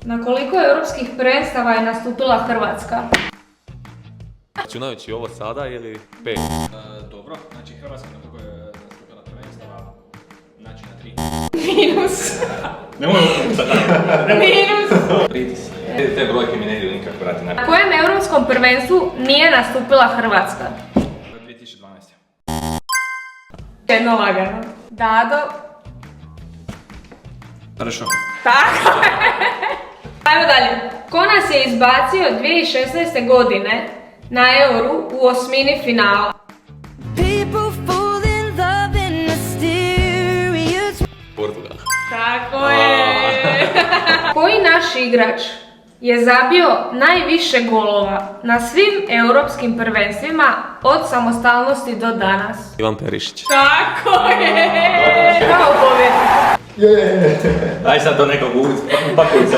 Na koliko europskih prvenstava je nastupila Hrvatska? Računajući ovo sada ili 5? Dobro, znači Hrvatska na koliko je nastupila prvenstava, znači na 3. Minus. Nemoj sad. Minus. Pritis. Te brojke mi ne idu nikako vrati na... Na kojem europskom prvenstvu nije nastupila Hrvatska? 2012. Jedno lagano. Dado. Хорошо. Tako je. Ajmo dalje. Ko nas je izbacio 2016. godine na Euru u osmini finala? People fall in love in mysterious. Portugal. Tako je. Koji naš igrač je zabio najviše golova na svim europskim prvenstvima od samostalnosti do danas? Ivan Perišić. Tako je. Bravo, pobjednik. Daj sad to nekog upakuj se.